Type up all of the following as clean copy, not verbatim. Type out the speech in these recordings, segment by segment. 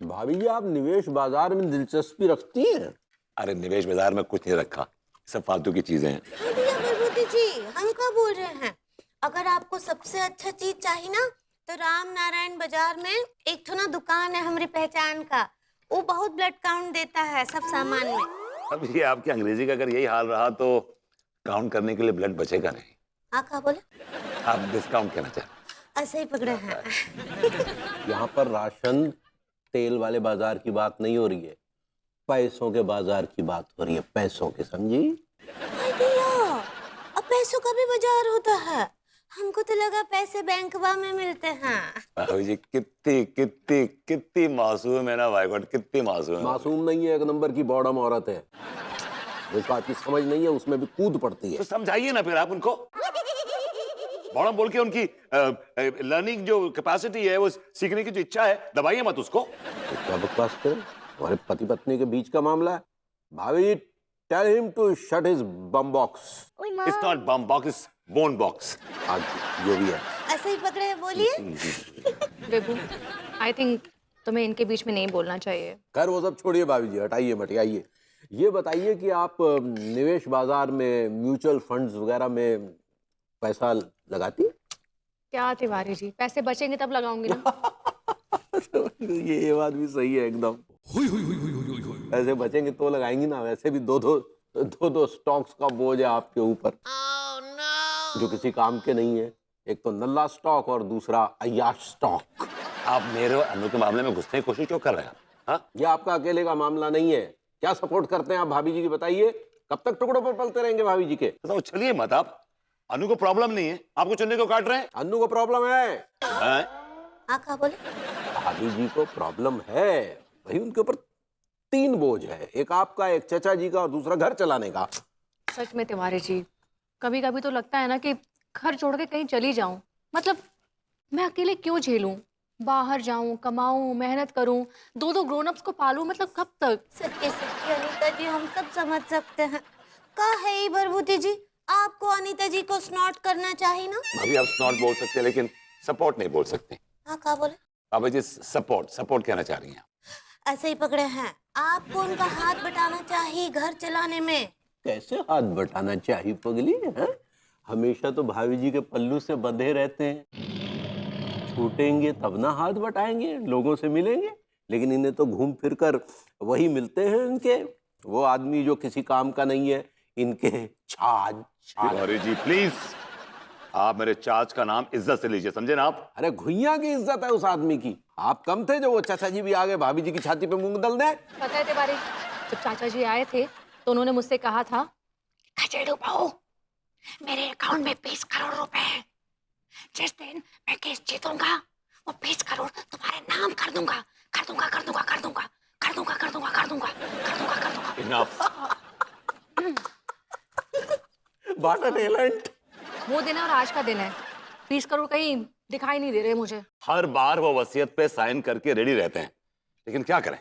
भाभी जी, आप निवेश बाजार में दिलचस्पी रखती हैं? अरे निवेश बाजार में कुछ नहीं रखा, सब फालतू की चीजें हैं। हाँ भैया विभूति जी, हम क्या बोल रहे हैं? अगर आपको सबसे अच्छा चीज चाहिए ना, तो राम नारायण बाजार में एक ठो ना दुकान है हमारी पहचान का। वो बहुत ब्लड काउंट देता है सब सामान में। अब ये आपकी अंग्रेजी का अगर यही हाल रहा तो काउंट करने के लिए ब्लड बचेगा नहीं। हाँ क्या बोले? आप डिस्काउंट कहना चाहते ऐसे ही पकड़े हैं। यहाँ पर राशन तेल वाले बाजार की बात नहीं हो रही है, पैसों के बाजार की बात हो रही है, पैसों के, समझी? हाय भैया, अब पैसों का भी बाजार होता है। हमको तो लगा पैसे बैंकवा में मिलते हैं। भाभी जी कितनी कितनी कितनी मासूम है ना, भाई गॉड कितनी मासूम है। मासूम नहीं है, एक नंबर की बॉडम औरत है। जिस बात की समझ नहीं है उसमें भी कूद पड़ती है। तो समझाइए ना फिर आप उनको। बड़ा बोल के उनकी लर्निंग जो कैपेसिटी है, वो सीखने की जो इच्छा है, दबाइए मत उसको। तो क्या बकवास करें? हमारे पति पत्नी के बीच का मामला है। भाभी जी, tell him to shut his bum box. It's not bum box, it's bone box. आज जो भी है। ऐसे ही पकड़े हैं, बोलिए। विभू, आई थिंक तुम्हें इनके बीच में नहीं बोलना चाहिए। खैर वो सब छोड़िए भाभी जी, हटाइए मटियाइए। ये बताइए कि आप निवेश बाजार में, म्यूचुअल फंड्स वगैरह में पैसा लगाती? क्या तिवारी जी, पैसे बचेंगे तब लगाऊंगी ना। ये बात भी सही है एकदम। पैसे बचेंगे तो लगाएंगी ना, वैसे भी दो स्टॉक्स का बोझ है आपके ऊपर। जो किसी काम के नहीं है। एक तो नल्ला स्टॉक और दूसरा अय्याश स्टॉक। आप मेरे और अनु के मामले में घुसने की कोशिश क्यों कर रहे हैं? हाँ? ये आपका अकेले का मामला नहीं है। क्या सपोर्ट करते हैं आप भाभी जी की, बताइए? कब तक टुकड़ों पर पलते रहेंगे भाभी जी के? तो चलिए मत आप। अनु को प्रॉब्लम नहीं है, आपको चुनने को काट रहे हैं। अन्नू को प्रॉब्लम है। हैं? हाँ क्या बोले? भाभी जी को प्रॉब्लम है। भाई उनके ऊपर 3 बोझ है, एक आपका, एक चाचा जी का और दूसरा घर चलाने का। सच में तिवारी जी, कभी कभी तो लगता है ना कि घर छोड़ के कहीं चली जाऊं। मतलब मैं अकेले क्यों झेलूं? बाहर जाऊं, कमाऊं, मेहनत करूं, दो ग्रोन अप्स को पालूं, मतलब कब तक? सच्ची सच्ची अनीता जी, हम सब समझ सकते हैं। का है ये विभूति जी, आपको अनीता जी को स्नॉट करना चाहिए ना। अभी आप नॉट बोल सकते हैं, लेकिन सपोर्ट नहीं बोल सकते। हाँ क्या बोले? बाबा जी सपोर्ट कहना चाह रही हैं। ऐसे ही पकड़े हैं। आपको उनका हाथ बटाना चाहिए घर चलाने में। कैसे हाथ बटाना चाहिए पगली है? हमेशा तो भाभी जी के पल्लू से बंधे रहते हैं। छूटेंगे तब ना हाथ बटाएंगे, लोगों से मिलेंगे। लेकिन इन्हें तो घूम फिर कर वही मिलते हैं इनके, वो आदमी जो किसी काम का नहीं है, इनके छाछ। तिवारी जी प्लीज, आप मेरे चाच का नाम इज्जत से लीजिए, समझे ना आप? अरे घुइयां की इज्जत है उस आदमी की। आप कम थे जो वो चाचा जी भी आ गए भाभी जी की छाती पे मूंग दल दे। पता है तिवारी, जब चाचा जी आए थे तो उन्होंने मुझसे कहा था, खचेड़ू बहू, मेरे अकाउंट में 20 करोड़ रुपए हैं। जिस दिन मैं केस जीतूंगा, वो 20 करोड़ तुम्हारे नाम कर दूंगा, कर दूंगा, कर दूंगा, कर दूंगा, कर दूंगा, कर दूंगा, कर दूंगा, कर दूंगा, कर दूंगा। इनफ। What a talent. वो दिन है और आज का दिन है। 20 करोड़ कहीं दिखाई नहीं दे रहे मुझे। हर बार वो वसीयत पे साइन करके रेडी रहते हैं, लेकिन क्या करें,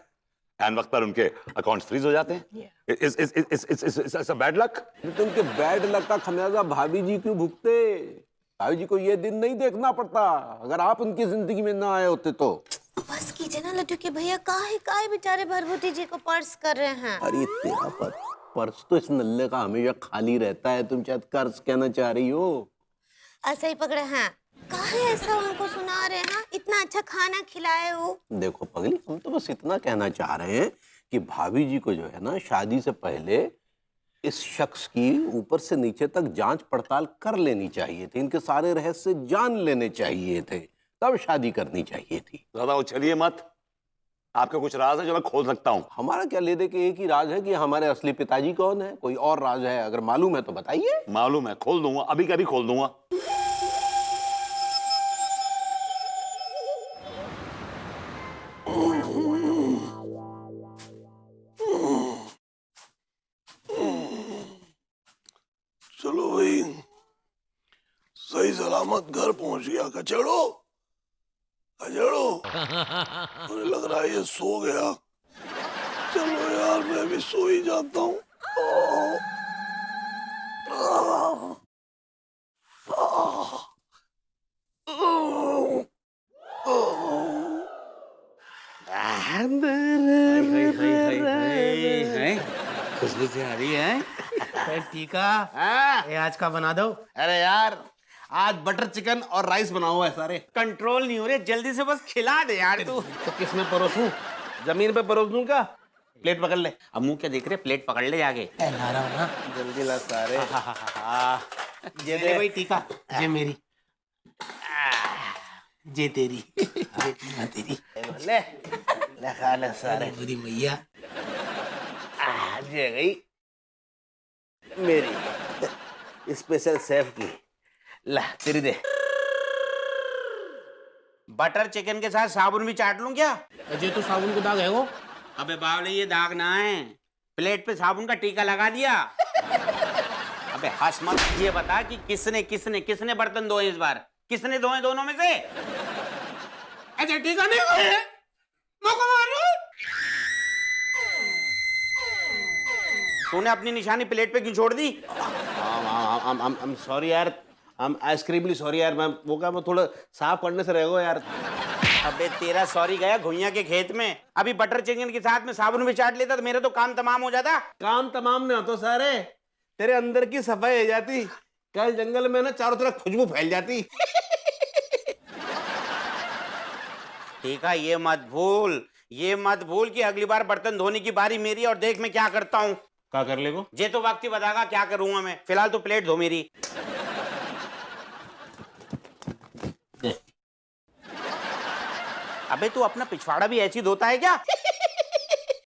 एन वक्त पर उनके अकाउंट्स फ्रीज हो जाते हैं। It's a bad luck. तो उनके बैड लक का खमियाजा भाभी जी क्यों भुगते? भाभी जी को ये दिन नहीं देखना पड़ता अगर आप उनकी जिंदगी में ना आए होते तो। बस कीजिए ना लड्डू के भैया, काहे बेचारे विभूति जी को पर्स कर रहे हैं। अरे तेरा पर्स तो इस नल्ले का हमेशा खाली रहता है, तुम शायद कर्ज कहना चाह रही हो। ऐसे ही पकड़े हैं। काहे ऐसा उनको सुना रहे हैं? इतना अच्छा खाना खिलाए हो। देखो पगली, हम तो बस इतना कहना चाह रहे हैं कि भाभी जी को जो है ना, शादी से पहले इस शख्स की ऊपर से नीचे तक जांच पड़ताल कर लेनी चाहिए थी, इनके सारे रहस्य जान लेने चाहिए थे, तब शादी करनी चाहिए थी। ज्यादा उछलिए मत, आपका कुछ राज है जो मैं खोल सकता हूँ। हमारा क्या ले दे के एक ही राज है कि हमारे असली पिताजी कौन है, कोई और राज है? अगर मालूम है तो बताइए। मालूम है, खोल दूंगा, अभी कभी खोल दूंगा। चलो भाई, सही सलामत घर पहुंच गया। कचड़ो कचड़ो, मुझे लग रहा है ये सो गया। चलो यार, मैं भी सो ही जाता हूँ। जल्दी से आ रही है। अरे टीका हाँ? ये आज का बना दो। अरे यार आज बटर चिकन और राइस बना हुआ है सारे। कंट्रोल नहीं हो रहे, जल्दी से बस खिला दे यार तू। तो किसमें परोसूं? जमीन पे परोस दूं क्या? प्लेट पकड़ ले। अब मुंह क्या देख रहे, प्लेट पकड़ ले जाके। ला रहा हूँ ना। जल्दी ला सारे। ये ले भाई टीका, ये मेरी, ये तेरी, ये तेरी, ले ले खा ले सारे। मेरी मैया। ये गई मेरी स्पेशल शेफ की। ला तेरी दे। बटर चिकन के साथ साबुन भी चाट लूं क्या? अजय तो साबुन को दाग है वो। अबे बावले ये दाग ना है, प्लेट पे साबुन का टीका लगा दिया। अबे हंस मत, ये बता कि किसने किसने किसने बर्तन धोए इस बार? किसने धोए दोनों में से? अजय टीका नहीं हुए हैं। मौका मारो। तूने अपनी निशानी प्लेट पे क्यों छोड़ दी? I'm sorry यार, I'm extremely sorry यार। मैं वो क्या, मैं थोड़ा साफ करने से रह गो यार। अबे तेरा सॉरी गया घुइया के खेत में। अभी बटर चिकन के साथ में साबुन भी चाट लेता तो मेरा तो काम तमाम हो जाता। काम तमाम नहीं होता सारे, तेरे अंदर की सफाई हो जाती। कल जंगल में ना चारों तरफ खुशबू फैल जाती। ठीक है, ये मत भूल कि अगली बार बर्तन धोने की बारी मेरी, और देख मैं क्या करता हूँ। क्या कर लेगो? जे तो वक्त ही बतागा क्या करूंगा मैं। फिलहाल तो प्लेट धो मेरी। अबे तू अपना पिछवाड़ा भी ऐसी धोता है क्या?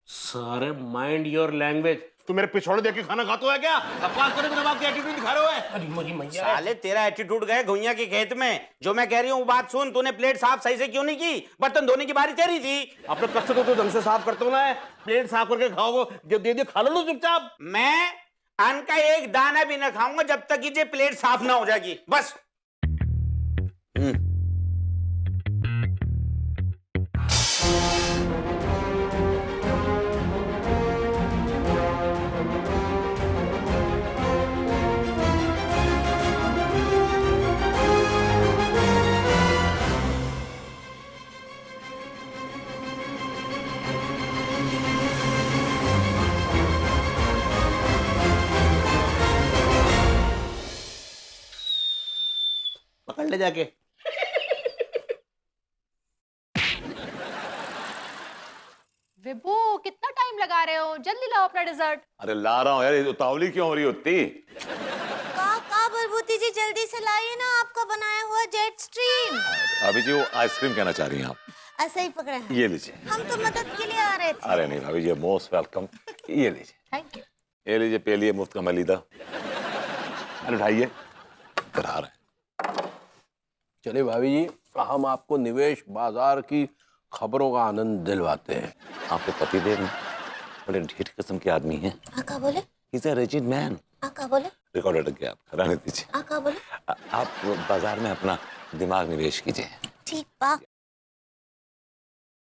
सारे माइंड योर लैंग्वेज। तू मेरे पिछवाड़े देख के खाना खाता है क्या? बकवास करे, मेरे बाप की एटीट्यूड दिखा रहे हो। अरे मेरी मैया। साले तेरा एटीट्यूड गए घुइया के खेत में। जो मैं कह रही हूँ वो बात सुन। तूने प्लेट साफ सही से क्यों नहीं की? बर्तन धोने की बारी तेरी थी। अपने कच्चे तो ढंग से साफ करते हो ना। प्लेट साफ करके खाओ, जब दे दे खा लो चुपचाप। मैं अन्न का एक दाना भी ना खाऊंगा जब तक ये प्लेट साफ ना हो जाएगी, बस। पकड़ ले जाके। विभू कितना टाइम लगा रहे हो, जल्दी लाओ अपना डिजर्ट। अरे ला रहा हूँ यार, ये उतावली क्यों हो रही होती? का बलबूती जी जल्दी से लाइए ना आपका बनाया हुआ जेट स्ट्रीम। अभी जी वो आइसक्रीम कहना चाह रही हैं आप? ऐसा ही पकड़े हैं। ये लीजिए। हम तो मदद के लिए आ रहे थे। अरे नहीं भाभी, ये मोस्ट वेलकम। ये लीजिए, थैंक यू। ये लीजिए, पे लिए मुफ्त का मलीदा। अरे उठाइए, इधर आ रहे हैं। चले भाभी जी, हम आपको निवेश बाजार की खबरों का आनंद दिलवाते हैं। आपके पतिदेव बड़े ढीठ किस्म के आदमी हैं। आका बोले, He's a rigid man। आका बोले, रिकॉर्ड अटक गया, आप रहने दीजिए। आका बोले। आप बाजार में अपना दिमाग निवेश कीजिए।